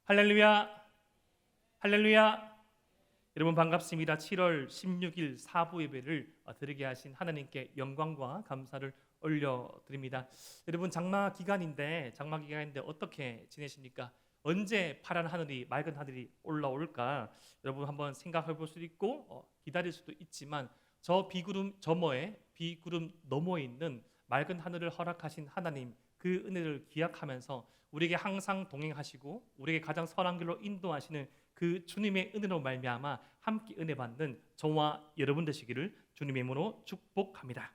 할렐루야, 할렐루야. 여러분 반갑습니다. 7월 16일 사부 예배를 드리게 하신 하나님께 영광과 감사를 올려드립니다. 여러분 장마 기간인데 어떻게 지내십니까? 언제 파란 하늘이 맑은 하늘이 올라올까? 여러분 한번 생각해 볼 수도 있고 기다릴 수도 있지만 저 비구름 저머에 비구름 너머에 있는 맑은 하늘을 허락하신 하나님 그 은혜를 기약하면서 우리에게 항상 동행하시고 우리에게 가장 선한 길로 인도하시는 그 주님의 은혜로 말미암아 함께 은혜 받는 저와 여러분 되시기를 주님의 이름으로 축복합니다.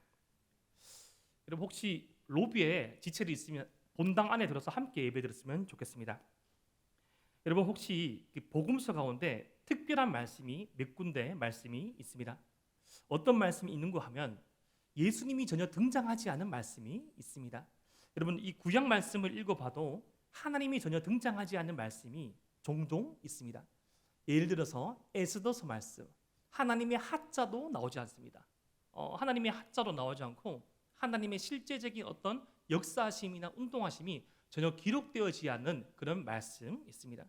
여러분 혹시 로비에 지체를 있으면 본당 안에 들어서 함께 예배 드렸으면 좋겠습니다. 여러분 혹시 복음서 가운데 특별한 말씀이 몇 군데 말씀이 있습니다. 어떤 말씀이 있는가 하면 예수님이 전혀 등장하지 않은 말씀이 있습니다. 여러분 이 구약 말씀을 읽어봐도 하나님이 전혀 등장하지 않는 말씀이 종종 있습니다. 예를 들어서 에스더서 말씀, 하나님의 하자도 나오지 않습니다. 하나님의 하자도 나오지 않고 하나님의 실제적인 어떤 역사하심이나 운동하심이 전혀 기록되어지지 않는 그런 말씀 있습니다.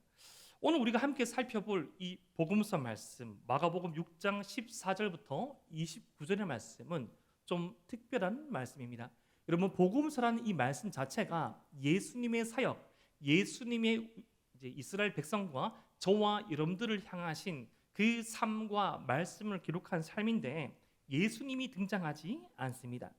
오늘 우리가 함께 살펴볼 이 복음서 말씀, 마가복음 6장 14절부터 29절의 말씀은 좀 특별한 말씀입니다. 여러분 복음서라는 이 말씀 자체가 예수님의 사역, 예수님의 이제 이스라엘 백성과 저와 여러분들을 향하신 그 삶과 말씀을 기록한 삶인데 예수님이 등장하지 않습니다.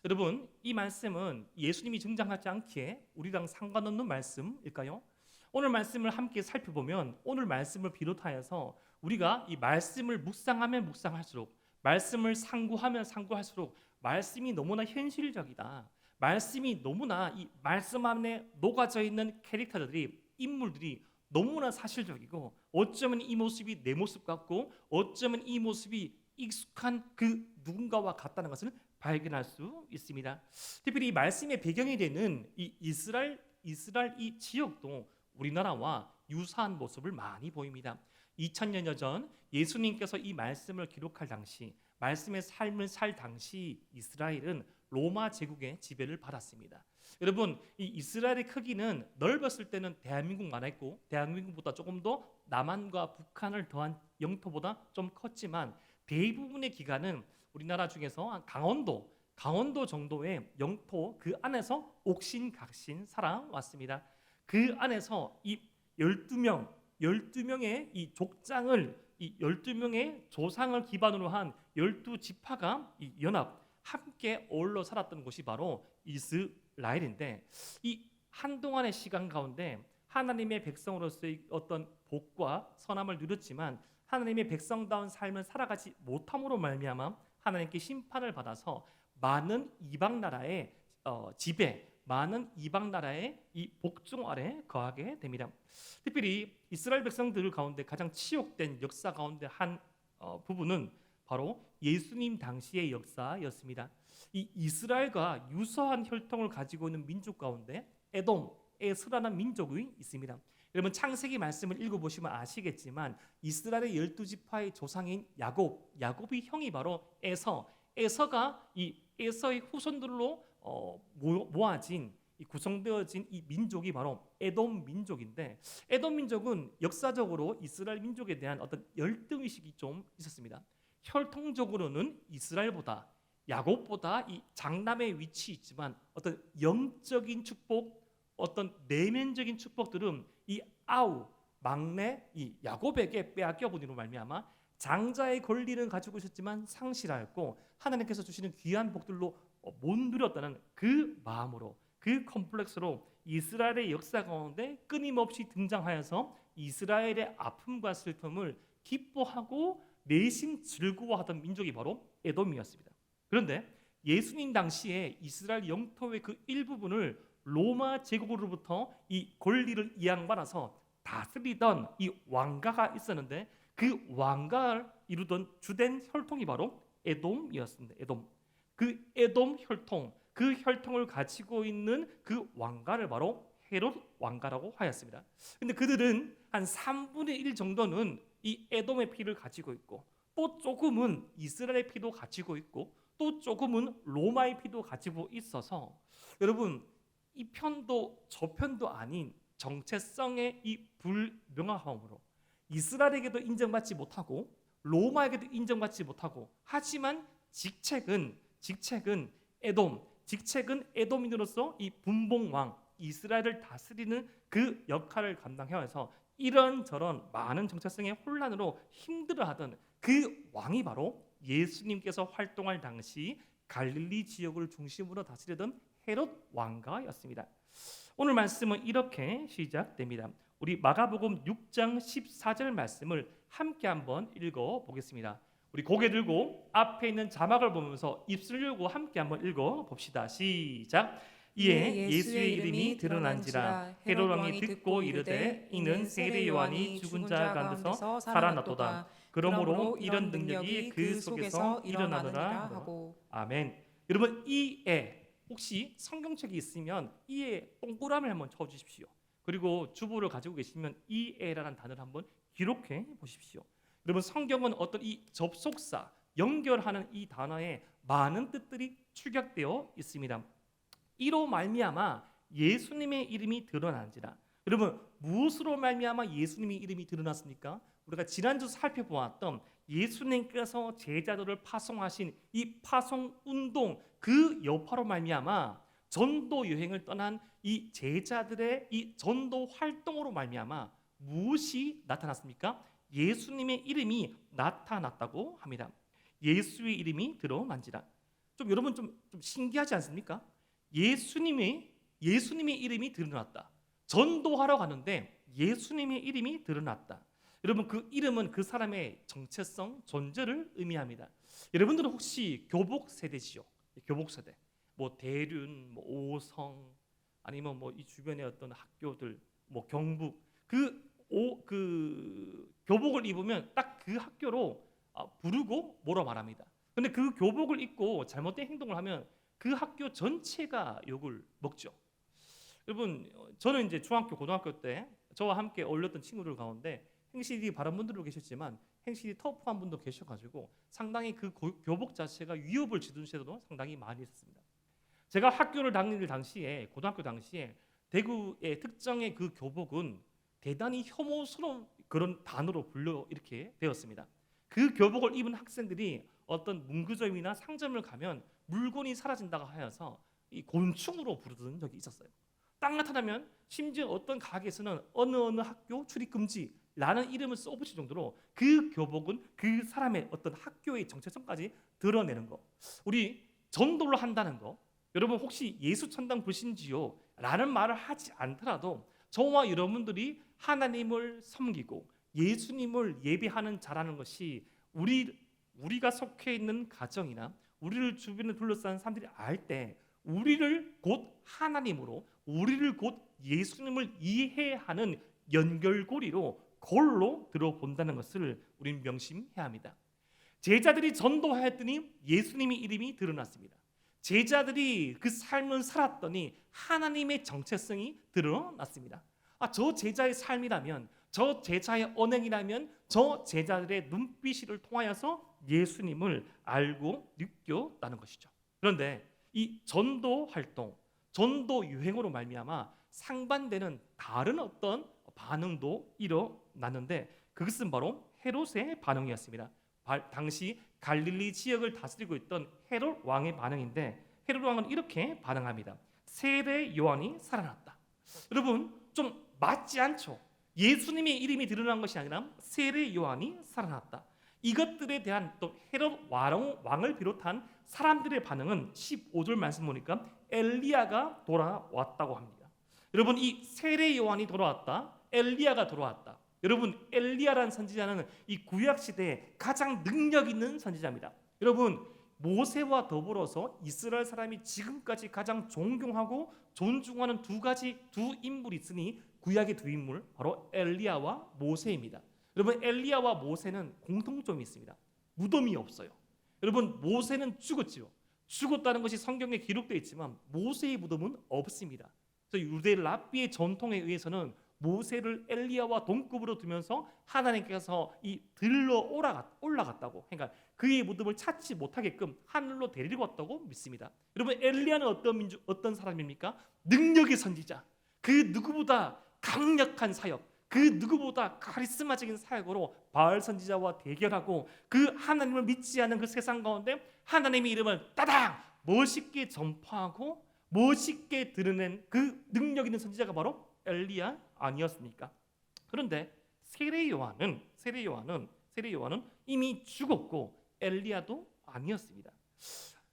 여러분 이 말씀은 예수님이 등장하지 않기에 우리랑 상관없는 말씀일까요? 오늘 말씀을 함께 살펴보면 오늘 말씀을 비롯하여서 우리가 이 말씀을 묵상하면 묵상할수록 말씀을 상고하면 상고할수록 말씀이 너무나 현실적이다. 말씀이 너무나 이 말씀 안에 녹아져 있는 캐릭터들이 인물들이 너무나 사실적이고 어쩌면 이 모습이 내 모습 같고 어쩌면 이 모습이 익숙한 그 누군가와 같다는 것을 발견할 수 있습니다. 특별히 이 말씀의 배경이 되는 이 이스라엘 이 지역도 우리나라와 유사한 모습을 많이 보입니다. 2000년여 전 예수님께서 이 말씀을 기록할 당시 말씀의 삶을 살 당시 이스라엘은 로마 제국의 지배를 받았습니다. 여러분 이 이스라엘의 크기는 넓었을 때는 대한민국만 했고 대한민국보다 조금 더 남한과 북한을 더한 영토보다 좀 컸지만 대부분의 기간은 우리나라 중에서 강원도 정도의 영토 그 안에서 옥신각신 살아왔습니다. 그 안에서 이 12명의 이 족장을 이 12명의 조상을 기반으로 한 12지파가 이 연합 함께 어울러 살았던 곳이 바로 이스라엘인데 이 한동안의 시간 가운데 하나님의 백성으로서의 어떤 복과 선함을 누렸지만 하나님의 백성다운 삶을 살아가지 못함으로 말미암아 하나님께 심판을 받아서 많은 이방 나라의 지배, 많은 이방 나라의 이 복종 아래 거하게 됩니다. 특별히 이스라엘 백성들 가운데 가장 치욕된 역사 가운데 한 부분은 바로 예수님 당시의 역사였습니다. 이 이스라엘과 유사한 혈통을 가지고 있는 민족 가운데 에스라는 민족이 있습니다. 여러분 창세기 말씀을 읽어보시면 아시겠지만 이스라엘의 12지파의 조상인 야곱의 형이 바로 에서가 이 에서의 후손들로 모아진 구성되어진 이 민족이 바로 에돔 민족인데 에돔 민족은 역사적으로 이스라엘 민족에 대한 어떤 열등의식이 좀 있었습니다. 혈통적으로는 이스라엘보다 야곱보다 이 장남의 위치 있지만 어떤 영적인 축복, 어떤 내면적인 축복들은 이 막내 이 야곱에게 빼앗겨 보니로 말미암아 장자의 권리는 가지고 있었지만 상실하였고 하나님께서 주시는 귀한 복들로 못 누렸다는 그 마음으로 그 컴플렉스로 이스라엘의 역사 가운데 끊임없이 등장하여서 이스라엘의 아픔과 슬픔을 기뻐하고 내심 즐거워하던 민족이 바로 에돔이었습니다. 그런데 예수님 당시에 이스라엘 영토의 그 일부분을 로마 제국으로부터 이 권리를 이양받아서 다스리던 이 왕가가 있었는데 그 왕가를 이루던 주된 혈통이 바로 에돔이었습니다. 그 에돔 혈통, 그 혈통을 가지고 있는 그 왕가를 바로 헤롯 왕가라고 하였습니다. 근데 그들은 한 3분의 1 정도는 이 에돔의 피를 가지고 있고 또 조금은 이스라엘의 피도 가지고 있고 또 조금은 로마의 피도 가지고 있어서 여러분 이 편도 저 편도 아닌 정체성의 이 불명확함으로 이스라엘에게도 인정받지 못하고 로마에게도 인정받지 못하고, 하지만 직책은 에돔인으로서 이 분봉왕 이스라엘을 다스리는 그 역할을 감당해와서 이런저런 많은 정체성의 혼란으로 힘들어하던 그 왕이 바로 예수님께서 활동할 당시 갈릴리 지역을 중심으로 다스리던 헤롯 왕가였습니다. 오늘 말씀은 이렇게 시작됩니다. 우리 마가복음 6장 14절 말씀을 함께 한번 읽어 보겠습니다. 우리 고개 들고 앞에 있는 자막을 보면서 입술 열고 함께 한번 읽어 봅시다. 시작. 이에 예수의 이름이 드러난지라 헤롯 왕이 듣고 이르되 이는 세례 요한이 죽은 자 가운데서 살아났도다. 그러므로 이런 능력이 그 속에서 일어나느라 하고. 아멘. 여러분, 이에 혹시 성경책이 있으면 이에 동그라미를 한번 쳐 주십시오. 그리고 주보를 가지고 계시면 이에라는 단어를 한번 기록해 보십시오. 여러분, 성경은 어떤 이 접속사, 연결하는 이 단어에 많은 뜻들이 축약되어 있습니다. 이로 말미암아 예수님의 이름이 드러난지라. 여러분, 무엇으로 말미암아 예수님의 이름이 드러났습니까? 우리가 지난주 살펴보았던 예수님께서 제자들을 파송하신 이 파송 운동, 그 여파로 말미암아 전도 여행을 떠난 이 제자들의 이 전도 활동으로 말미암아 무엇이 나타났습니까? 예수님의 이름이 나타났다고 합니다. 예수의 이름이 드러난지라. 여러분 좀 신기하지 않습니까? 예수님의 이름이 드러났다. 전도하러 가는데 예수님의 이름이 드러났다. 여러분, 그 이름은 그 사람의 정체성, 존재를 의미합니다. 여러분들은 혹시 교복 세대시죠? 교복 세대. 뭐 대륜, 뭐 오성, 아니면 뭐 이 주변의 어떤 학교들, 뭐 경북, 그 교복을 입으면 딱 그 학교로 부르고 뭐라 말합니다. 근데 그 교복을 입고 잘못된 행동을 하면 그 학교 전체가 욕을 먹죠. 여러분, 저는 이제 중학교, 고등학교 때 저와 함께 어울렸던 친구들 가운데 행실이 바른 분들도 계셨지만 행실이 터프한 분도 계셔가지고 상당히 그 교복 자체가 위협을 주던 시대도 상당히 많이 있었습니다. 제가 학교를 다닐 당시에, 고등학교 당시에 대구의 특정의 그 교복은 대단히 혐오스러운 그런 단어로 불려 이렇게 되었습니다. 그 교복을 입은 학생들이 어떤 문구점이나 상점을 가면 물건이 사라진다고 하여서 이 곤충으로 부르던 적이 있었어요. 딱 나타나면 심지어 어떤 가게에서는 어느 학교 출입 금지라는 이름을 써붙일 정도로 그 교복은 그 사람의 어떤 학교의 정체성까지 드러내는 거. 우리 전도를 한다는 거, 여러분 혹시 예수 천당 보신지요? 라는 말을 하지 않더라도 저와 여러분들이 하나님을 섬기고 예수님을 예배하는 자라는 것이 우리가 속해 있는 가정이나 우리를 주변에 둘러싼 사람들이 알 때 우리를 곧 하나님으로, 우리를 곧 예수님을 이해하는 연결고리로 골로 들어본다는 것을 우리는 명심해야 합니다. 제자들이 전도하였더니 예수님의 이름이 드러났습니다. 제자들이 그 삶을 살았더니 하나님의 정체성이 드러났습니다. 저 제자의 삶이라면, 저 제자의 언행이라면, 저 제자들의 눈빛을 통하여서 예수님을 알고 느꼈다는 것이죠. 그런데 이 전도 활동, 전도 유행으로 말미암아 상반되는 다른 어떤 반응도 일어났는데 그것은 바로 헤롯의 반응이었습니다. 당시 갈릴리 지역을 다스리고 있던 헤롯 왕의 반응인데 헤롯 왕은 이렇게 반응합니다. 세례 요한이 살아났다. 여러분, 좀 맞지 않죠? 예수님의 이름이 드러난 것이 아니라 세례 요한이 살아났다. 이것들에 대한 또 헤롯 왕을 비롯한 사람들의 반응은 15절 말씀 보니까 엘리야가 돌아왔다고 합니다. 여러분, 이 세례 요한이 돌아왔다, 엘리야가 돌아왔다. 여러분, 엘리야라는 선지자는 이 구약 시대에 가장 능력 있는 선지자입니다. 여러분, 모세와 더불어서 이스라엘 사람이 지금까지 가장 존경하고 존중하는 두 인물이 있으니 구약의 두 인물, 바로 엘리야와 모세입니다. 여러분, 엘리야와 모세는 공통점이 있습니다. 무덤이 없어요. 여러분, 모세는 죽었지요. 죽었다는 것이 성경에 기록되어 있지만 모세의 무덤은 없습니다. 그래서 유대 랍비의 전통에 의해서는 모세를 엘리야와 동급으로 두면서 하나님께서 이 들러 올라갔다고, 그러니까 그의 무덤을 찾지 못하게끔 하늘로 데리고 왔다고 믿습니다. 여러분, 엘리야는 어떤 사람입니까? 능력의 선지자. 그 누구보다 강력한 사역, 그 누구보다 카리스마적인 사역으로 바알 선지자와 대결하고 그 하나님을 믿지 않는 그 세상 가운데 하나님의 이름을 따당 멋있게 전파하고 멋있게 드러낸 그 능력 있는 선지자가 바로 엘리야 아니었습니까? 그런데 세례 요한은 이미 죽었고 엘리야도 아니었습니다.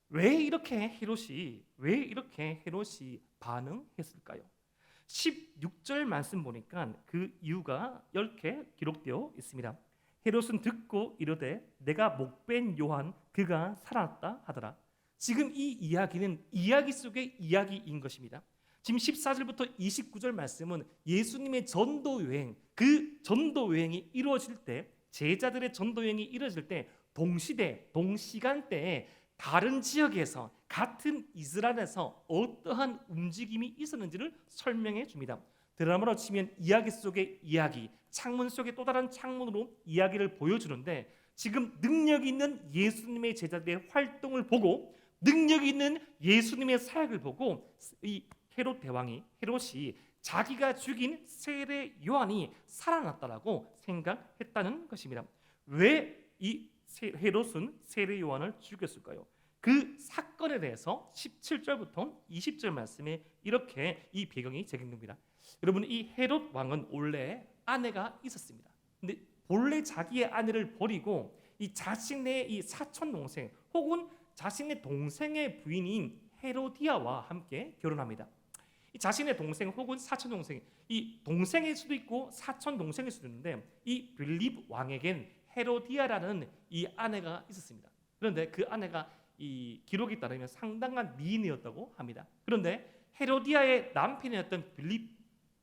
왜 이렇게 헤롯이 반응했을까요? 16절 말씀 보니까 그 이유가 이렇게 기록되어 있습니다. 헤롯은 듣고 이르되 내가 목벤 요한 그가 살아났다 하더라. 지금 이 이야기는 이야기 속의 이야기인 것입니다. 지금 14절부터 29절 말씀은 예수님의 전도 여행, 그 전도 여행이 이루어질 때, 제자들의 전도 여행이 이루어질 때 동시대, 동시간대에 다른 지역에서 같은 이스라엘에서 어떠한 움직임이 있었는지를 설명해 줍니다. 드라마로 치면 이야기 속의 이야기, 창문 속의 또 다른 창문으로 이야기를 보여주는데 지금 능력 있는 예수님의 제자들의 활동을 보고 능력 있는 예수님의 사역을 보고 이 헤롯이 자기가 죽인 세례 요한이 살아났다라고 생각했다는 것입니다. 왜 이 헤롯은 세례 요한을 죽였을까요? 그 사건에 대해서 17절부터 20절 말씀에 이렇게 이 배경이 적용됩니다. 여러분, 이 헤롯 왕은 원래 아내가 있었습니다. 근데 본래 자기의 아내를 버리고 이 자신의 이 사촌 동생 혹은 자신의 동생의 부인인 헤로디아와 함께 결혼합니다. 이 자신의 동생 혹은 사촌 동생, 이 동생일 수도 있고 사촌 동생일 수도 있는데 이 빌립 왕에겐 헤로디아라는 이 아내가 있었습니다. 그런데 그 아내가 이 기록에 따르면 상당한 미인이었다고 합니다. 그런데 헤로디아의 남편이었던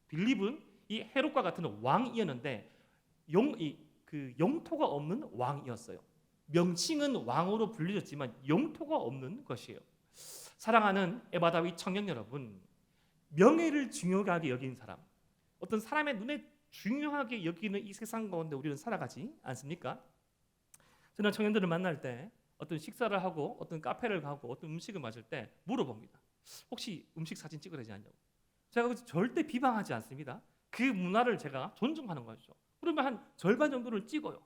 빌립은 이 헤롯과 같은 왕이었는데 영토가 없는 왕이었어요. 명칭은 왕으로 불리졌지만 영토가 없는 것이에요. 사랑하는 에바다윗 청년 여러분, 명예를 중요하게 여긴 사람, 어떤 사람의 눈에 중요하게 여기는 이 세상 가운데 우리는 살아가지 않습니까? 저는 청년들을 만날 때 어떤 식사를 하고 어떤 카페를 가고 어떤 음식을 마실 때 물어봅니다. 혹시 음식 사진 찍어야 되지 않냐고. 제가 절대 비방하지 않습니다. 그 문화를 제가 존중하는 거죠. 그러면 한 절반 정도를 찍어요.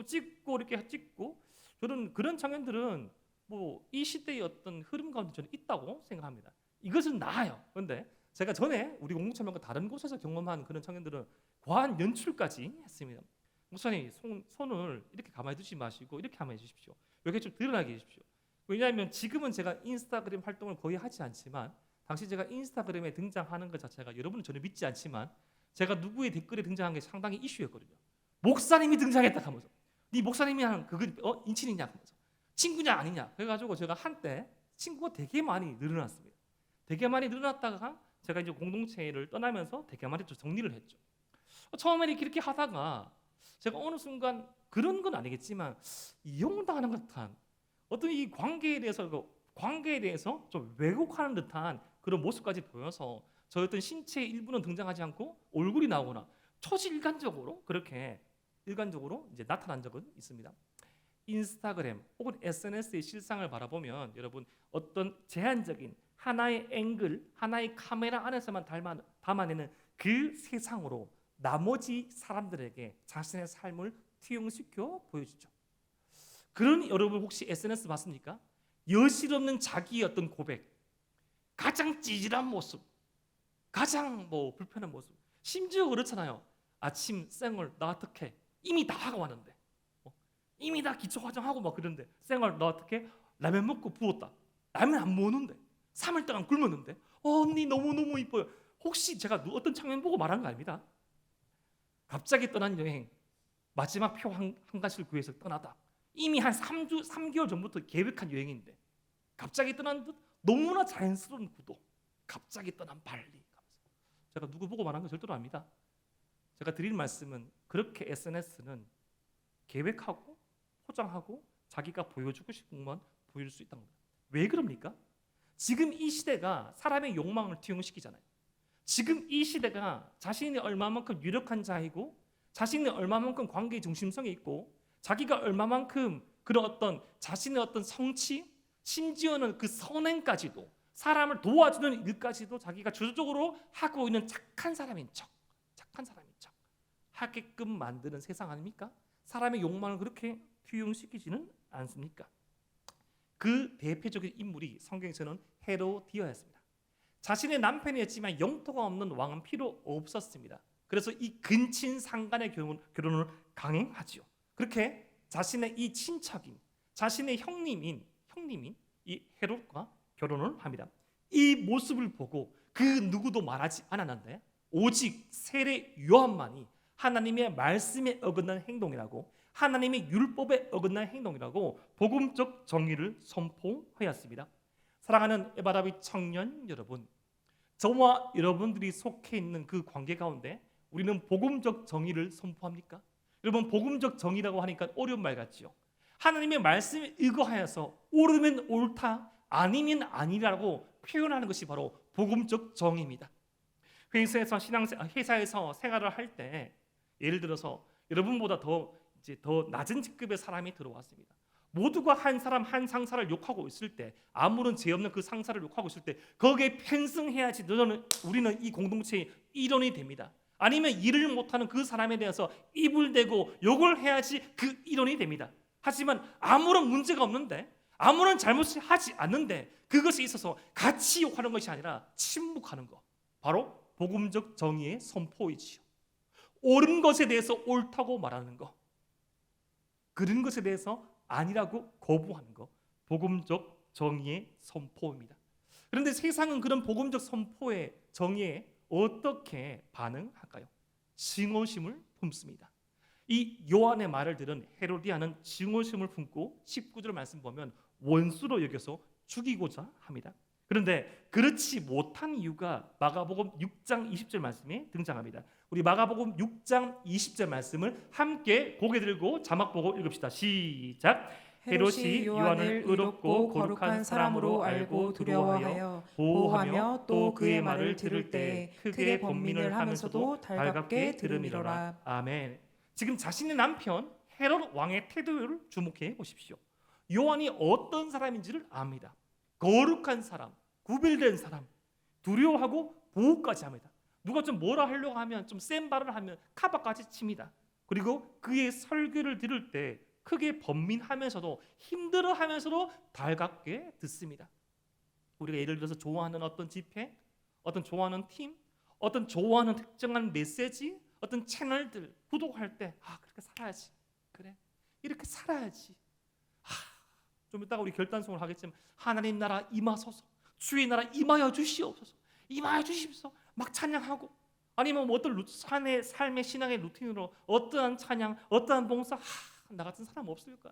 찍고 이렇게 찍고 저는 그런 청년들은 뭐 이 시대의 어떤 흐름 가운데 저는 있다고 생각합니다. 이것은 나아요. 그런데 제가 전에 우리 공동체명과 다른 곳에서 경험한 그런 청년들은 과한 연출까지 했습니다. 목사님 손을 이렇게 가만히 두지 마시고 이렇게 가만히 주십시오. 이렇게 좀 드러나게 해주십시오. 왜냐하면 지금은 제가 인스타그램 활동을 거의 하지 않지만 당시 제가 인스타그램에 등장하는 것 자체가 여러분은 저를 믿지 않지만 제가 누구의 댓글에 등장한 게 상당히 이슈였거든요. 목사님이 등장했다 하면서 네 목사님이랑 그거 인친이냐 하면서 친구냐 아니냐 그래가지고 제가 한때 친구가 되게 많이 늘어났습니다. 되게 많이 늘어났다가 제가 이제 공동체를 떠나면서 되게 많이 좀 정리를 했죠. 처음에는 이렇게 하다가 제가 어느 순간 그런 건 아니겠지만 이용당하는 듯한 어떤 이 관계에 대해서 좀 왜곡하는 듯한 그런 모습까지 보여서 저 어떤 신체의 일부는 등장하지 않고 얼굴이 나오거나 초실간적으로 그렇게 일관적으로 이제 나타난 적은 있습니다. 인스타그램 혹은 SNS의 실상을 바라보면 여러분 어떤 제한적인 하나의 앵글, 하나의 카메라 안에서만 담아내는 그 세상으로 나머지 사람들에게 자신의 삶을 투영시켜 보여주죠. 그런 여러분 혹시 SNS 봤습니까? 여실 없는 자기의 어떤 고백, 가장 찌질한 모습, 가장 불편한 모습, 심지어 그렇잖아요. 아침 쌩얼 나 어떡해? 이미 다 하고 왔는데 이미 다 기초 화장하고 막 그런데 쌩얼 나 어떡해? 라면 먹고 부었다. 라면 안 먹는데 3일 동안 굶었는데 언니 너무너무 이뻐요. 혹시 제가 어떤 장면 보고 말한 거 아닙니다. 갑자기 떠난 여행 마지막 표 한 가지를 구해서 떠나다. 이미 한 3개월 전부터 계획한 여행인데 갑자기 떠난 듯 너무나 자연스러운 구도. 갑자기 떠난 발리. 제가 누구 보고 말한 거 절대로 아닙니다. 제가 드릴 말씀은 그렇게 SNS는 계획하고 포장하고 자기가 보여주고 싶은 것만 보여줄 수 있다는 겁니다. 왜 그럽니까? 지금 이 시대가 사람의 욕망을 투영시키잖아요. 지금 이 시대가 자신이 얼마만큼 유력한 자이고 자신이 얼마만큼 관계의 중심성이 있고 자기가 얼마만큼 그런 어떤 자신의 어떤 성취 심지어는 그 선행까지도 사람을 도와주는 일까지도 자기가 주도적으로 하고 있는 착한 사람인 척 착한 사람인 척 하게끔 만드는 세상 아닙니까? 사람의 욕망을 그렇게 투영시키지는 않습니까? 그 대표적인 인물이 성경에서는 헤로디아였습니다. 자신의 남편이었지만 영토가 없는 왕은 필요 없었습니다. 그래서 이 근친 상간의 결혼을 강행하지요. 그렇게 자신의 이 친척인, 자신의 형님인 이 헤롯과 결혼을 합니다. 이 모습을 보고 그 누구도 말하지 않았는데 오직 세례 요한만이 하나님의 말씀에 어긋난 행동이라고, 하나님의 율법에 어긋난 행동이라고 복음적 정의를 선포하였습니다. 사랑하는 에바라비 청년 여러분, 저와 여러분들이 속해 있는 그 관계 가운데 우리는 복음적 정의를 선포합니까? 여러분, 복음적 정의라고 하니까 어려운 말 같지요. 하나님의 말씀에 의거하여서 옳으면 옳다, 아니면 아니라고 표현하는 것이 바로 복음적 정의입니다. 회사에서 생활을 할 때 예를 들어서 여러분보다 더 낮은 직급의 사람이 들어왔습니다. 모두가 한 사람 한 상사를 욕하고 있을 때, 아무런 죄 없는 그 상사를 욕하고 있을 때 거기에 편승해야지 우리는 이 공동체의 일원이 됩니다. 아니면 일을 못하는 그 사람에 대해서 입을 대고 욕을 해야지 그 일원이 됩니다. 하지만 아무런 문제가 없는데, 아무런 잘못을 하지 않는데 그것에 있어서 같이 욕하는 것이 아니라 침묵하는 것, 바로 복음적 정의의 선포이지요. 옳은 것에 대해서 옳다고 말하는 것, 그런 것에 대해서 아니라고 거부하는 것, 복음적 정의의 선포입니다. 그런데 세상은 그런 복음적 선포의 정의에 어떻게 반응할까요? 증오심을 품습니다. 이 요한의 말을 들은 헤로디아는 증오심을 품고 19절 말씀 보면 원수로 여겨서 죽이고자 합니다. 그런데 그렇지 못한 이유가 마가복음 6장 20절 말씀에 등장합니다. 우리 마가복음 6장 20절 말씀을 함께 고개 들고 자막 보고 읽읍시다. 시작. 헤롯이 요한을 의롭고 거룩한 사람으로 알고 두려워하여 보호하며 또 그의 말을 들을 때 크게 번민을 하면서도 달갑게 들음이로라. 아멘. 지금 자신의 남편 헤롯 왕의 태도를 주목해 보십시오. 요한이 어떤 사람인지를 압니다. 거룩한 사람, 구별된 사람, 두려워하고 보호까지 합니다. 누가 좀 뭐라 하려고 하면 좀 센 발을 하면 카바까지 칩니다. 그리고 그의 설교를 들을 때 크게 번민하면서도 힘들어하면서도 달갑게 듣습니다. 우리가 예를 들어서 좋아하는 어떤 집회, 어떤 좋아하는 팀, 어떤 좋아하는 특정한 메시지, 어떤 채널들 구독할 때 그렇게 살아야지, 그래 이렇게 살아야지. 좀 이따가 우리 결단송을 하겠지만 하나님 나라 임하소서, 주의 나라 임하여 주시옵소서, 임하여 주십시오 막 찬양하고, 아니면 뭐 어떤 삶의 신앙의 루틴으로 어떠한 찬양, 어떠한 봉사, 나 같은 사람 없을까?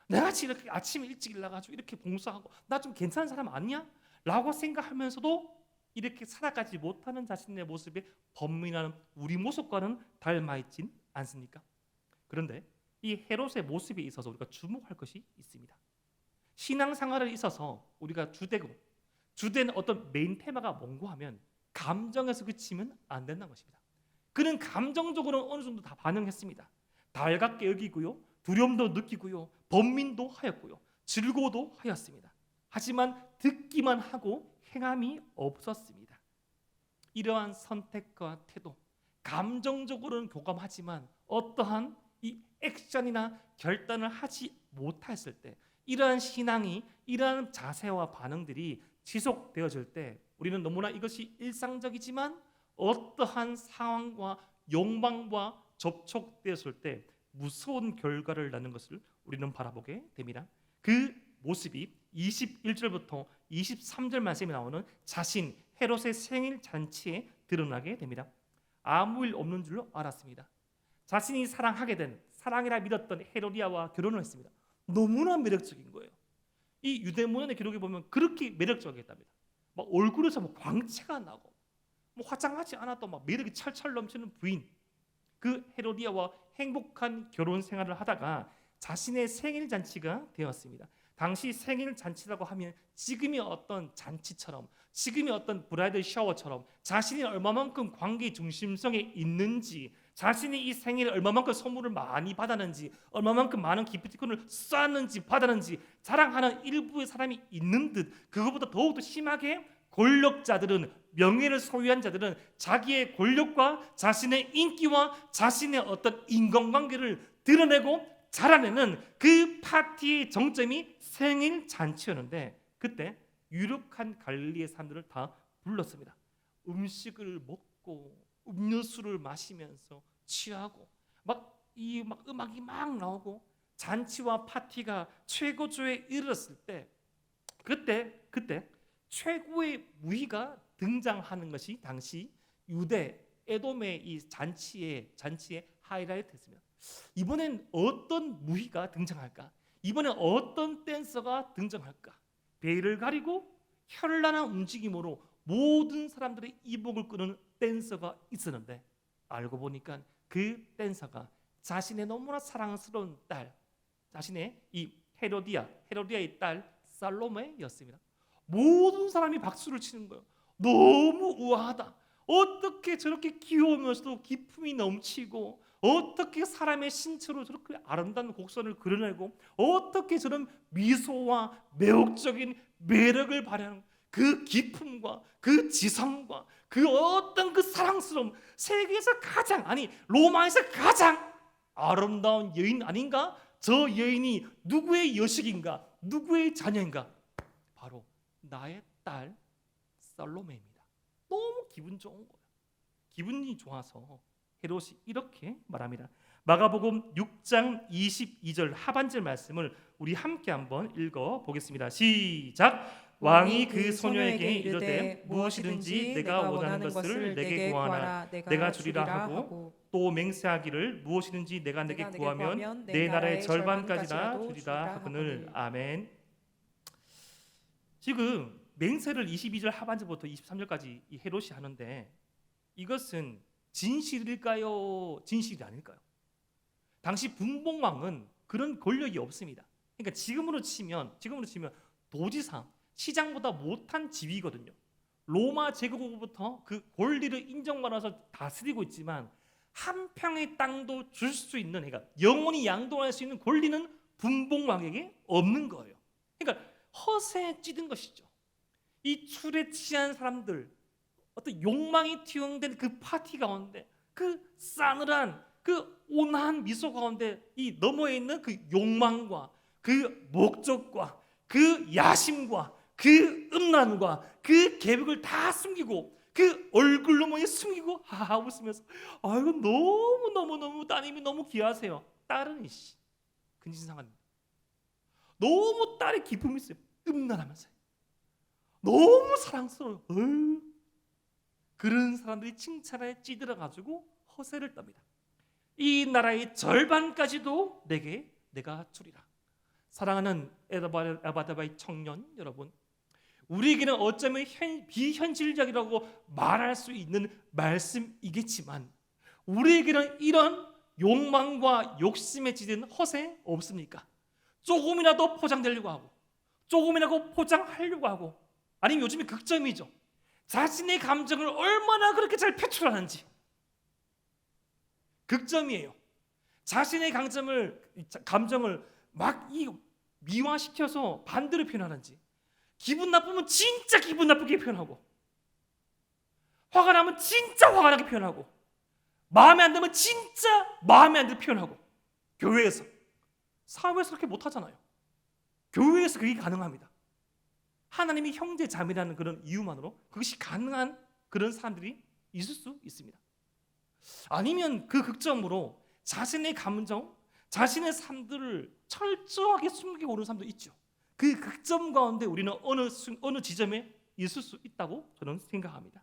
내같이 이렇게 아침에 일찍 일어나가지고 이렇게 봉사하고 나 좀 괜찮은 사람 아니야? 라고 생각하면서도 이렇게 살아가지 못하는 자신의 모습에 번민하는 우리 모습과는 닮아있진 않습니까? 그런데 이 헤롯의 모습에 있어서 우리가 주목할 것이 있습니다. 신앙생활에 있어서 우리가 주된 어떤 메인 테마가 뭔고 하면 감정에서 그치면 안 된다는 것입니다. 그는 감정적으로 어느 정도 다 반응했습니다. 달갑게 여기고요, 두려움도 느끼고요, 번민도 하였고요, 즐거워도 하였습니다. 하지만 듣기만 하고 행함이 없었습니다. 이러한 선택과 태도, 감정적으로는 교감하지만 어떠한 이 액션이나 결단을 하지 못했을 때, 이러한 신앙이, 이러한 자세와 반응들이 지속되어질 때 우리는 너무나 이것이 일상적이지만 어떠한 상황과 욕망과 접촉되었을 때 무서운 결과를 낳는 것을 우리는 바라보게 됩니다. 그 모습이 21절부터 23절 말씀에 나오는 자신 헤롯의 생일 잔치에 드러나게 됩니다. 아무 일 없는 줄 알았습니다. 자신이 사랑이라 믿었던 헤로디아와 결혼을 했습니다. 너무나 매력적인 거예요. 이 유대문헌의 기록에 보면 그렇게 매력적이었답니다. 막 얼굴에서 막 광채가 나고, 뭐 화장하지 않아도 막 매력이 찰찰 넘치는 부인. 그 헤로디아와 행복한 결혼 생활을 하다가 자신의 생일 잔치가 되었습니다. 당시 생일 잔치라고 하면 지금의 어떤 잔치처럼, 지금의 어떤 브라이덜 샤워처럼 자신이 얼마만큼 관계 중심성에 있는지, 자신이 이 생일에 얼마만큼 선물을 많이 받았는지, 얼마만큼 많은 기프티콘을 쐈는지 받았는지 자랑하는 일부의 사람이 있는 듯, 그것보다 더욱더 심하게 권력자들은 명예를 소유한 자들은 자기의 권력과 자신의 인기와 자신의 어떤 인간관계를 드러내고 자라내는 그 파티의 정점이 생일 잔치였는데, 그때 유력한 갈릴리의 사람들을 다 불렀습니다. 음식을 먹고 음료수를 마시면서 취하고 막 음악이 막 나오고 잔치와 파티가 최고조에 이르렀을 때, 그때 최고의 무희가 등장하는 것이 당시 유대 에돔의 이 잔치의 하이라이트였습니다. 이번엔 어떤 무희가 등장할까? 이번엔 어떤 댄서가 등장할까? 베일을 가리고 현란한 움직임으로 모든 사람들의 이목을 끄는 댄서가 있었는데, 알고 보니까 그 댄서가 자신의 너무나 사랑스러운 딸, 자신의 이 헤로디아의 딸 살로메였습니다. 모든 사람이 박수를 치는 거예요. 너무 우아하다. 어떻게 저렇게 귀여우면서도 기품이 넘치고, 어떻게 사람의 신체로 저렇게 아름다운 곡선을 그려내고, 어떻게 저런 미소와 매혹적인 매력을 발휘하는 그 기품과 그 지성과 그 어떤 그 사랑스러움, 세계에서 가장, 아니 로마에서 가장 아름다운 여인 아닌가? 저 여인이 누구의 여식인가? 누구의 자녀인가? 바로 나의 딸 살로메입니다. 너무 기분 좋은 거예요. 기분이 좋아서 헤롯이 이렇게 말합니다. 마가복음 6장 22절 하반절 말씀을 우리 함께 한번 읽어 보겠습니다. 시작. 왕이 그 소녀에게 이르되 무엇이든지 내가 원하는 것을 내게 구하나 내가 주리라 하고, 또 맹세하기를 무엇이든지 내가 내게 구하면 내 나라의 절반까지나 주리라 하거늘. 아멘. 지금 맹세를 22절 하반절부터 23절까지 이 헤롯이 하는데, 이것은 진실일까요? 진실이 아닐까요? 당시 분봉왕은 그런 권력이 없습니다. 그러니까 지금으로 치면 도지사, 시장보다 못한 지위거든요. 로마 제국으로부터 그 권리를 인정받아서 다스리고 있지만 한 평의 땅도 줄 수 있는, 그러니까 영원히 양도할 수 있는 권리는 분봉왕에게 없는 거예요. 그러니까 허세에 찌든 것이죠. 이 술에 취한 사람들, 어떤 욕망이 투영된 그 파티 가운데, 그 싸늘한 그 온화한 미소 가운데 이 너머에 있는 그 욕망과 그 목적과 그 야심과 그 음란과 그 계획을 다 숨기고, 그 얼굴 너머에 숨기고 하하 웃으면서, 아이고 너무 따님이 너무 귀하세요. 딸은 이씨 근신상한, 너무 딸의 기품이 있어요. 음란하면서 너무 사랑스러워요. 그런 사람들이 칭찬에 찌들어가지고 허세를 떱니다. 이 나라의 절반까지도 내가 주리라. 사랑하는 에바다바의 청년 여러분, 우리에게는 어쩌면 비현실적이라고 말할 수 있는 말씀이겠지만, 우리에게는 이런 욕망과 욕심에 찌든 허세 없습니까? 조금이라도 포장되려고 하고, 조금이라도 포장하려고 하고, 아니면 요즘에 극점이죠. 자신의 감정을 얼마나 그렇게 잘 표출하는지. 극점이에요. 자신의 감정을 막 미화시켜서 반대로 표현하는지, 기분 나쁘면 진짜 기분 나쁘게 표현하고, 화가 나면 진짜 화가 나게 표현하고, 마음에 안 들면 진짜 마음에 안 들게 표현하고. 교회에서, 사회에서 그렇게 못하잖아요. 교회에서 그게 가능합니다. 하나님이 형제 자매라는 그런 이유만으로 그것이 가능한 그런 사람들이 있을 수 있습니다. 아니면 그 극점으로 자신의 감정, 자신의 삶들을 철저하게 숨기고 오는 사람도 있죠. 그 극점 가운데 우리는 어느 지점에 있을 수 있다고 저는 생각합니다.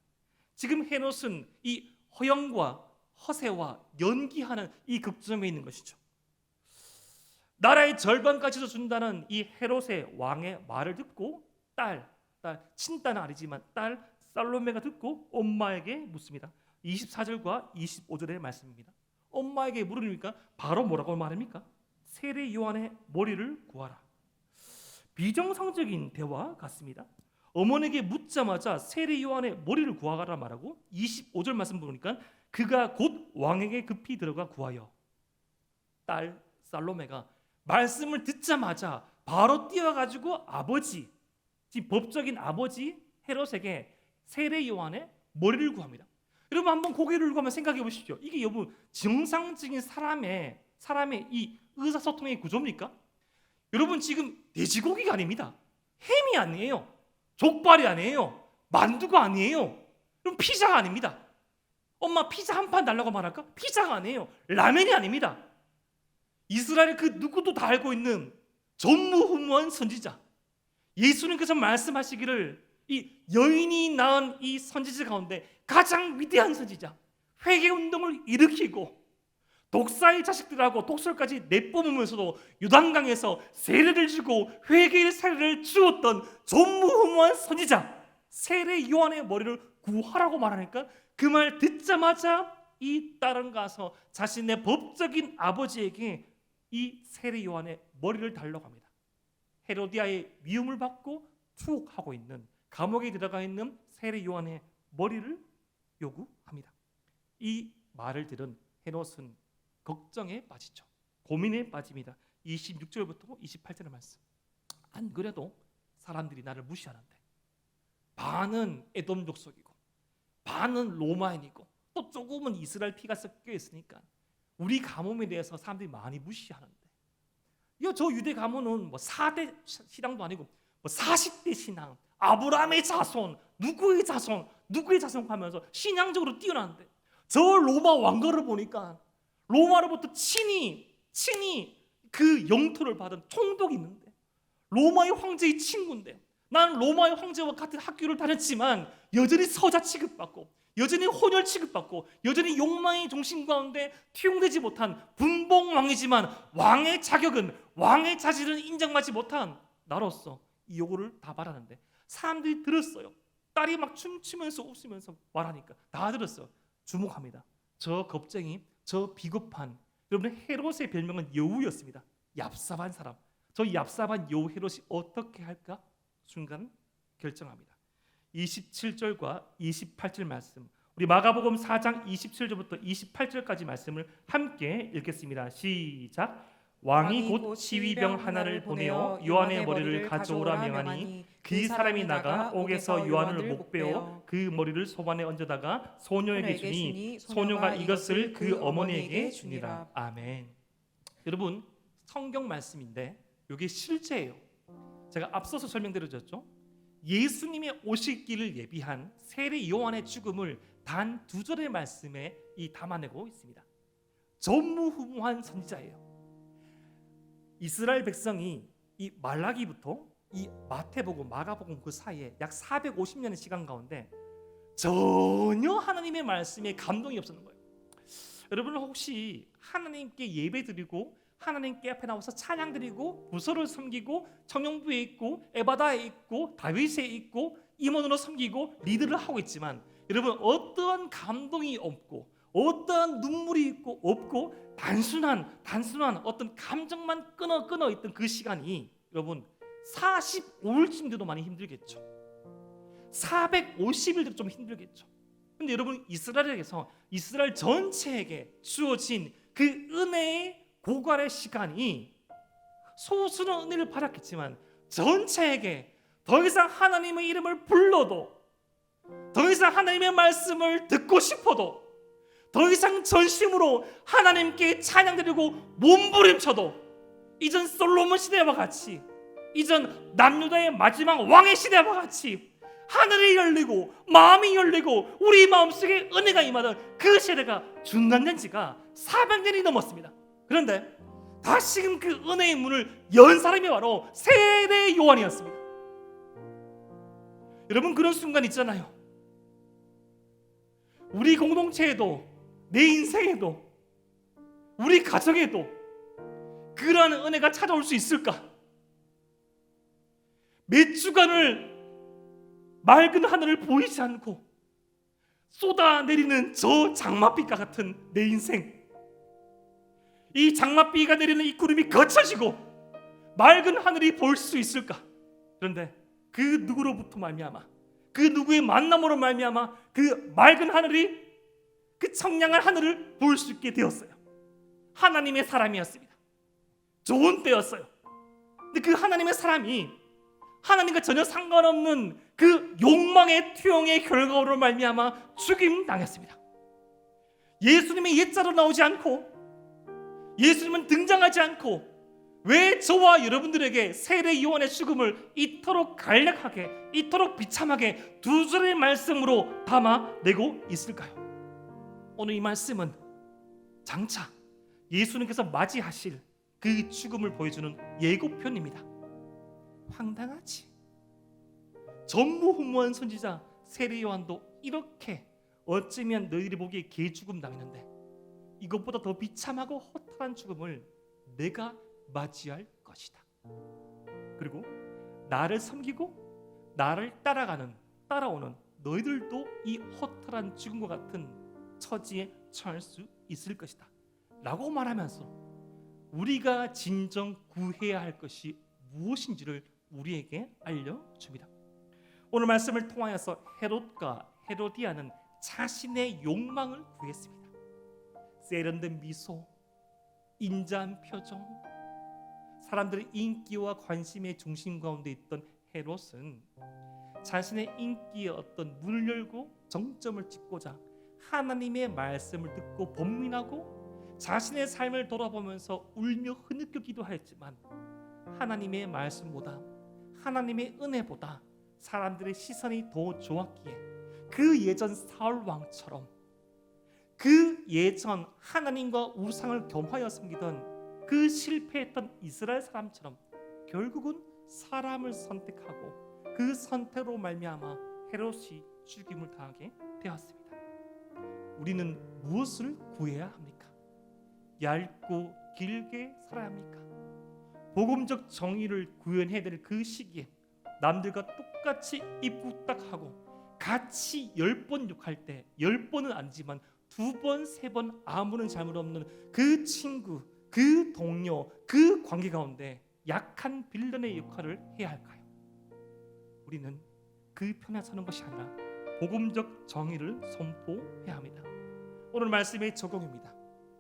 지금 헤롯은 이 허영과 허세와 연기하는 이 극점에 있는 것이죠. 나라의 절반까지도 준다는 이 헤롯의 왕의 말을 듣고 친딸은 아니지만 딸 살로메가 듣고 엄마에게 묻습니다. 24절과 25절의 말씀입니다. 엄마에게 물으니까 바로 뭐라고 말합니까? 세례 요한의 머리를 구하라. 비정상적인 대화 같습니다. 어머니에게 묻자마자 세례 요한의 머리를 구하라 말하고, 25절 말씀 보니까 그가 곧 왕에게 급히 들어가 구하여. 딸 살로메가 말씀을 듣자마자 바로 뛰어가지고 아버지, 지금 법적인 아버지 헤롯에게 세례 요한의 머리를 구합니다. 여러분 한번 고개를 들고 한번 생각해 보십시오. 이게 여러분 정상적인 사람의 이 의사소통의 구조입니까? 여러분 지금 돼지고기가 아닙니다. 햄이 아니에요. 족발이 아니에요. 만두가 아니에요. 그럼 피자가 아닙니다. 엄마 피자 한 판 달라고 말할까? 피자가 아니에요. 라면이 아닙니다. 이스라엘 그 누구도 다 알고 있는 전무후무한 선지자, 예수님께서 말씀하시기를 이 여인이 낳은 이 선지자 가운데 가장 위대한 선지자, 회개운동을 일으키고 독사의 자식들하고 독설까지 내뿜으면서도 요단강에서 세례를 주고 회개의 세례를 주었던 전무후무한 선지자 세례 요한의 머리를 구하라고 말하니까 그 말 듣자마자 이 딸은 가서 자신의 법적인 아버지에게 이 세례 요한의 머리를 달라고 합니다. 헤로디아의 미움을 받고 투옥하고 있는, 감옥에 들어가 있는 세례 요한의 머리를 요구합니다. 이 말을 들은 헤롯은 걱정에 빠지죠. 고민에 빠집니다. 26절부터 28절의 말씀. 안 그래도 사람들이 나를 무시하는데 반은 에돔 족속이고 반은 로마인이고 또 조금은 이스라엘 피가 섞여 있으니까 우리 가문에 대해서 사람들이 많이 무시하는데, 저 유대 가문은 뭐 4대 신앙도 아니고 뭐 40대 신앙, 아브라함의 자손, 누구의 자손 하면서 신앙적으로 뛰어나는데 저 로마 왕가를 보니까 로마로부터 친히 그 영토를 받은 총독이 있는데 로마의 황제의 친구인데 난 로마의 황제와 같은 학교를 다녔지만 여전히 서자 취급받고 여전히 혼혈 취급받고 여전히 욕망의 중심 가운데 투영되지 못한 분봉왕이지만 왕의 자격은, 왕의 자질은 인정받지 못한 나로서 이 요구를 다 받았는데 사람들이 들었어요. 딸이 막 춤추면서 웃으면서 말하니까 다 들었어요. 주목합니다. 저 겁쟁이, 저 비겁한, 여러분 헤롯의 별명은 여우였습니다. 얍삽한 사람. 저 얍삽한 여우 헤롯이 어떻게 할까? 순간 결정합니다. 27절과 28절 말씀, 우리 마가복음 4장 27절부터 28절까지 말씀을 함께 읽겠습니다. 시작. 왕이 곧 치위병 하나를 보내어 요한의 머리를 가져오라 명하니 그 사람이 나가 옥에서 요한을 목베어 그 머리를 소반에 얹어다가 소녀에게 주니 소녀가 이것을 그 어머니에게 주니라. 아멘. 여러분 성경 말씀인데 이게 실제예요. 제가 앞서서 설명드렸죠. 예수님의 오실 길을 예비한 세례 요한의 죽음을 단 2절의 말씀에 담아내고 있습니다. 전무후무한 선지자예요. 이스라엘 백성이 이 말라기부터 이 마태복음, 마가복음 그 사이에 약 450년의 시간 가운데 전혀 하나님의 말씀에 감동이 없었는 거예요. 여러분 혹시 하나님께 예배드리고 하나님께 앞에 나와서 찬양드리고 부서를 섬기고 청년부에 있고 에바다에 있고 다윗에 있고 임원으로 섬기고 리드를 하고 있지만 여러분 어떠한 감동이 없고 어떠한 눈물이 있고 없고 단순한 어떤 감정만 끊어 있던 그 시간이 여러분 45일쯤 돼도 많이 힘들겠죠. 450일도 좀 힘들겠죠. 근데 여러분 이스라엘에게서 이스라엘 전체에게 주어진 그 은혜의 고갈의 시간이 소수는 은혜를 받았겠지만 전체에게 더 이상 하나님의 이름을 불러도 더 이상 하나님의 말씀을 듣고 싶어도 더 이상 전심으로 하나님께 찬양드리고 몸부림쳐도 이전 솔로몬 시대와 같이 이전 남유다의 마지막 왕의 시대와 같이 하늘이 열리고 마음이 열리고 우리 마음속에 은혜가 임하던 그 시대가 중단된 지가 400년이 넘었습니다. 그런데 다시금 그 은혜의 문을 연 사람이 바로 세례 요한이었습니다. 여러분 그런 순간 있잖아요. 우리 공동체에도 내 인생에도 우리 가정에도 그러한 은혜가 찾아올 수 있을까? 몇 주간을 맑은 하늘을 보이지 않고 쏟아내리는 저 장맛비가 같은 내 인생, 이 장맛비가 내리는 이 구름이 거쳐지고 맑은 하늘이 보일 수 있을까? 그런데 그 누구로부터 말미암아 그 누구의 만남으로 말미암아 그 맑은 하늘이 그 청량한 하늘을 볼 수 있게 되었어요. 하나님의 사람이었습니다. 좋은 때였어요. 근데 그 하나님의 사람이 하나님과 전혀 상관없는 그 욕망의 투영의 결과로 말미암아 죽임 당했습니다. 예수님의 옛자로 나오지 않고 예수님은 등장하지 않고 왜 저와 여러분들에게 세례 요한의 죽음을 이토록 간략하게, 이토록 비참하게 두 줄의 말씀으로 담아내고 있을까요? 오늘 이 말씀은 장차 예수님께서 맞이하실 그 죽음을 보여주는 예고편입니다. 황당하지? 전무후무한 선지자 세례 요한도 이렇게 어쩌면 너희들이 보기에 개죽음 당했는데 이것보다 더 비참하고 허탈한 죽음을 내가 맞이할 것이다. 그리고 나를 섬기고 나를 따라오는 너희들도 이 허탈한 죽음과 같은 처지에 처할 수 있을 것이다 라고 말하면서 우리가 진정 구해야 할 것이 무엇인지를 우리에게 알려줍니다. 오늘 말씀을 통하여서 헤롯과 헤로디아는 자신의 욕망을 구했습니다. 세련된 미소, 인자한 표정, 사람들의 인기와 관심의 중심 가운데 있던 헤롯은 자신의 인기의 어떤 문을 열고 정점을 찍고자 하나님의 말씀을 듣고 번민하고 자신의 삶을 돌아보면서 울며 흐느껴 기도하였지만 하나님의 말씀보다 하나님의 은혜보다 사람들의 시선이 더 좋았기에 그 예전 사울 왕처럼 그 예전 하나님과 우상을 겸하여 섬기던 그 실패했던 이스라엘 사람처럼 결국은 사람을 선택하고 그 선택으로 말미암아 헤롯이 죽임을 당하게 되었습니다. 우리는 무엇을 구해야 합니까? 얇고 길게 살아야 합니까? 복음적 정의를 구현해야 될 그 시기에 남들과 똑같이 입구딱하고 같이 10번 욕할 때 10번은 아니지만 2번, 3번 아무런 잘못 없는 그 친구, 그 동료, 그 관계 가운데 약한 빌런의 역할을 해야 할까요? 우리는 그 편에 서는 것이 아니라 복음적 정의를 선포해야 합니다. 오늘 말씀의 적용입니다.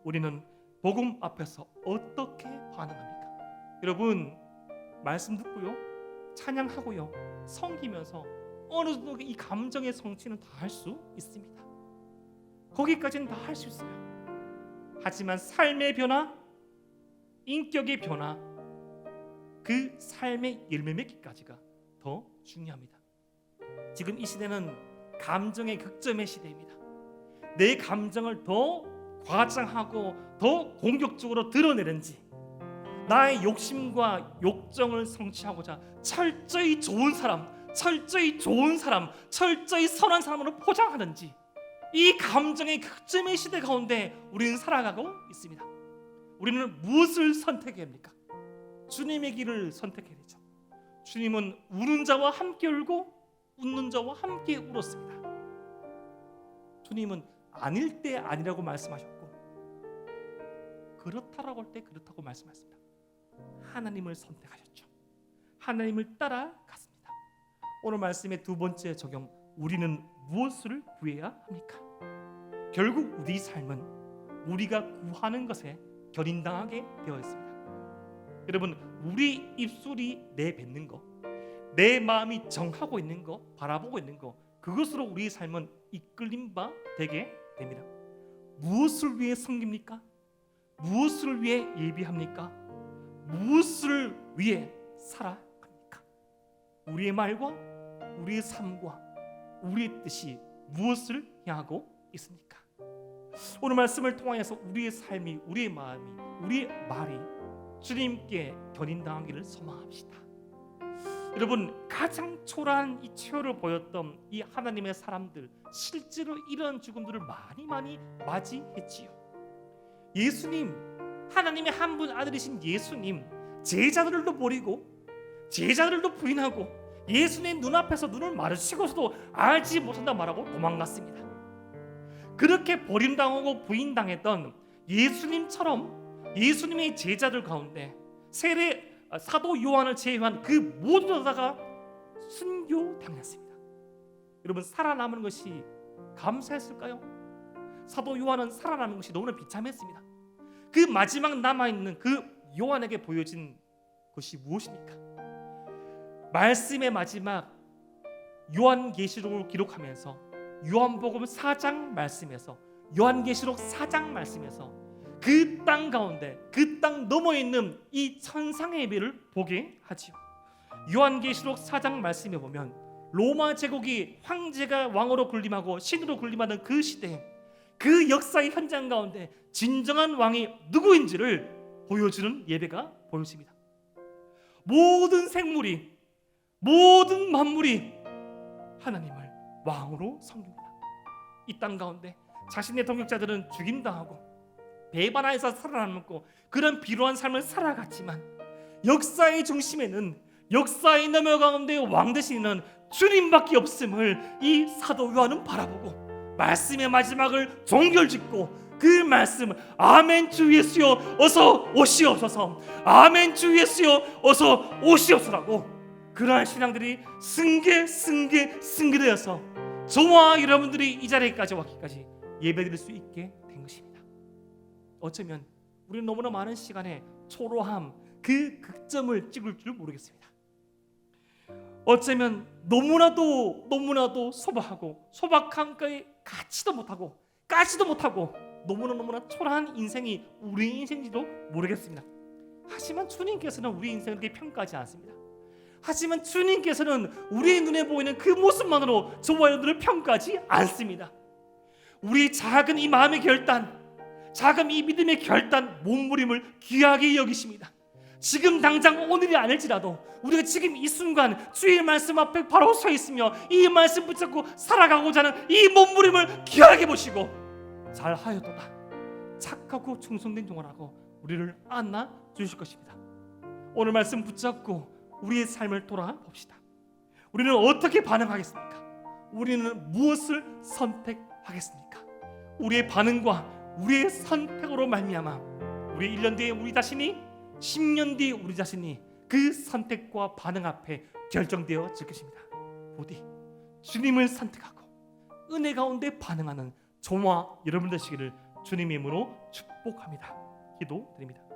우리는 복음 앞에서 어떻게 반응합니까? 여러분 말씀 듣고요, 찬양하고요, 섬기면서 어느 정도 이 감정의 성취는 다 할 수 있습니다. 거기까지는 다 할 수 있어요. 하지만 삶의 변화, 인격의 변화, 그 삶의 열매 맺기까지가 더 중요합니다. 지금 이 시대는 감정의 극점의 시대입니다. 내 감정을 더 과장하고 더 공격적으로 드러내는지 나의 욕심과 욕정을 성취하고자 철저히 좋은 사람, 철저히 선한 사람으로 포장하는지 이 감정의 극점의 시대 가운데 우리는 살아가고 있습니다. 우리는 무엇을 선택해야 합니까? 주님의 길을 선택해야 되죠. 주님은 우는 자와 함께 울고 웃는 자와 함께 울었습니다. 주님은 아닐 때 아니라고 말씀하셨고 그렇다라고 할 때 그렇다고 말씀하셨습니다. 하나님을 선택하셨죠. 하나님을 따라갔습니다. 오늘 말씀의 두 번째 적용, 우리는 무엇을 구해야 합니까? 결국 우리 삶은 우리가 구하는 것에 견인당하게 되어 있습니다. 여러분, 우리 입술이 내뱉는 것, 내 마음이 정하고 있는 것, 바라보고 있는 것, 그것으로 우리의 삶은 이끌림 바 되게 됩니다. 무엇을 위해 섬깁니까? 무엇을 위해 예비합니까? 무엇을 위해 살아갑니까? 우리의 말과 우리의 삶과 우리의 뜻이 무엇을 향하고 있습니까? 오늘 말씀을 통하여서 우리의 삶이, 우리의 마음이, 우리의 말이 주님께 견인당하기를 소망합시다. 여러분, 가장 초라한 이 최후를 보였던 이 하나님의 사람들, 실제로 이런 죽음들을 많이 맞이했지요. 예수님, 하나님의 한 분 아들이신 예수님, 제자들도 버리고 제자들도 부인하고 예수님 눈앞에서 눈을 마주치고서도 알지 못한다 말하고 도망갔습니다. 그렇게 버림당하고 부인당했던 예수님처럼 예수님의 제자들 가운데 사도 요한을 제외한 그 모두 다가 순교당했습니다. 여러분, 살아남은 것이 감사했을까요? 사도 요한은 살아남은 것이 너무나 비참했습니다. 그 마지막 남아있는 그 요한에게 보여진 것이 무엇입니까? 말씀의 마지막 요한계시록을 기록하면서 요한복음 4장 말씀에서 요한계시록 4장 말씀에서 그 땅 가운데 그 땅 너머에 있는 이 천상의 예배를 보게 하지요. 요한계시록 4장 말씀에 보면 로마 제국이 황제가 왕으로 군림하고 신으로 군림하는 그 시대에 그 역사의 현장 가운데 진정한 왕이 누구인지를 보여주는 예배가 보여집니다. 모든 생물이 모든 만물이 하나님을 왕으로 섬깁니다. 이 땅 가운데 자신의 동역자들은 죽임당하고 배반하여서 살아남고 그런 비루한 삶을 살아갔지만 역사의 중심에는 역사의 너머 가운데 왕 되시는 주님밖에 없음을 이 사도 요한은 바라보고 말씀의 마지막을 종결짓고 그 말씀 아멘 주 예수여 어서 오시옵소서 아멘 주 예수여 어서 오시옵소서라고 그러한 신앙들이 승계되어서 저와 여러분들이 이 자리까지 왔기까지 예배드릴 수 있게 된 것입니다. 어쩌면 우리는 너무나 많은 시간에 초로함 그 극점을 찍을 줄 모르겠습니다. 어쩌면 너무나도 소박하고 소박함까지 까지도 못하고 너무나 초라한 인생이 우리의 인생인지도 모르겠습니다. 하지만 주님께서는 우리 인생을 그렇게 평가하지 않습니다. 하지만 주님께서는 우리의 눈에 보이는 그 모습만으로 저와 여러분들을 평가하지 않습니다. 우리 작은 이 마음의 결단, 작은 이 믿음의 결단, 몸부림을 귀하게 여기십니다. 지금 당장 오늘이 아닐지라도 우리가 지금 이 순간 주의 말씀 앞에 바로 서 있으며 이 말씀 붙잡고 살아가고자 하는 이 몸부림을 귀하게 보시고 잘하였도다 착하고 충성된 종아라고 우리를 안아 주실 것입니다. 오늘 말씀 붙잡고 우리의 삶을 돌아봅시다. 우리는 어떻게 반응하겠습니까? 우리는 무엇을 선택하겠습니까? 우리의 반응과 우리의 선택으로 말미암아 우리 1년 뒤에 우리 자신이 10년 뒤에 우리 자신이 그 선택과 반응 앞에 결정되어질 것입니다. 부디 주님을 선택하고 은혜 가운데 반응하는 저와 여러분 되시기를 주님의 이름으로 축복합니다. 기도드립니다.